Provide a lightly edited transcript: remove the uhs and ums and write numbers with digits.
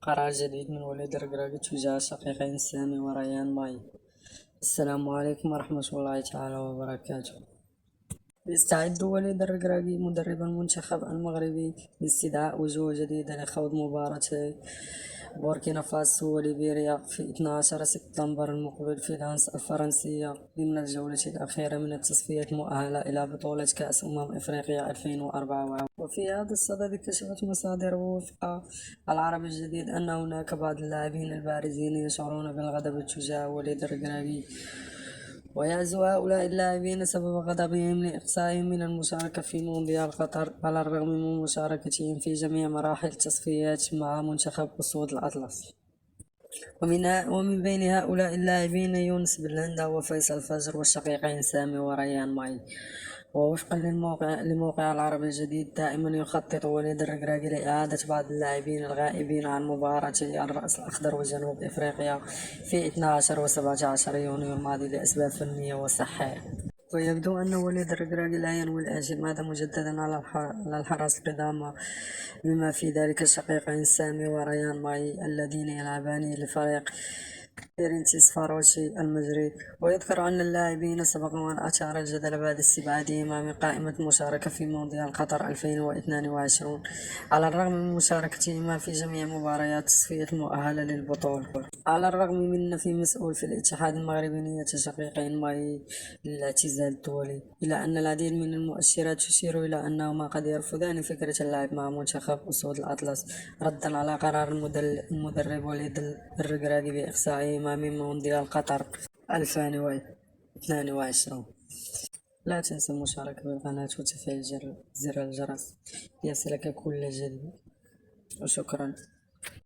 قرار جديد من وليد الركراكي تجاه شقيقين سامي وريان ماي. السلام عليكم ورحمة الله تعالى وبركاته. يستعد وليد الركراكي مدرب المنتخب المغربي لاستدعاء وجوه جديدة لخوض مباراة بوركينا فاسو وليبيريا في 12 سبتمبر المقبل في لانس الفرنسية ضمن الجولة الأخيرة من التصفيات المؤهلة إلى بطولة كأس إفريقيا 2024. وفي هذا الصدد كشفت مصادر وفق العرب الجديد أن هناك بعض اللاعبين البارزين يشعرون بالغضب تجاه وليد الركراكي، ويعزو هؤلاء اللاعبين سبب غضبهم لإقصائهم من المشاركة في مونديال قطر على الرغم من مشاركتهم في جميع مراحل التصفيات مع منتخب أسود الأطلس. ومن بين هؤلاء اللاعبين يونس بلهندا وفيصل فجر والشقيقين سامي وريان ماي. ووفقا لموقع العربي الجديد، دائما يخطط وليد الركراكي لإعادة بعض اللاعبين الغائبين عن مباراتي الرأس الأخضر وجنوب إفريقيا في 12 و 17 يونيو الماضي لأسباب فنية وصحية. ويبدو أن وليد الركراكي لا ينوي الاعتماد مجددا على الحرس القدامى، بما في ذلك الشقيقين سامي وريان ماي الذين يلعبان لفريق بيرنتس فاروشي المجري. ويذكر أن اللاعبين سبق أن أثار الجدل بعد استبعادهما من قائمة المشاركة في مونديال قطر 2022 على الرغم من مشاركتهما في جميع مباريات تصفية المؤهلة للبطولة. على الرغم من نفي مسؤول في الاتحاد المغربي نية شقيقين ماي للاعتزال الدولي، إلا أن العديد من المؤشرات تشير إلى أنهما قد يرفضان فكرة اللعب مع منتخب أسود الأطلس ردا على قرار المدرب وليد الركراكي بإقصائهما من مونديال قطر 2022. لا تنسى المشاركة بالقناة وتفعيل زر الجرس ليصلك كل جديد، وشكرا.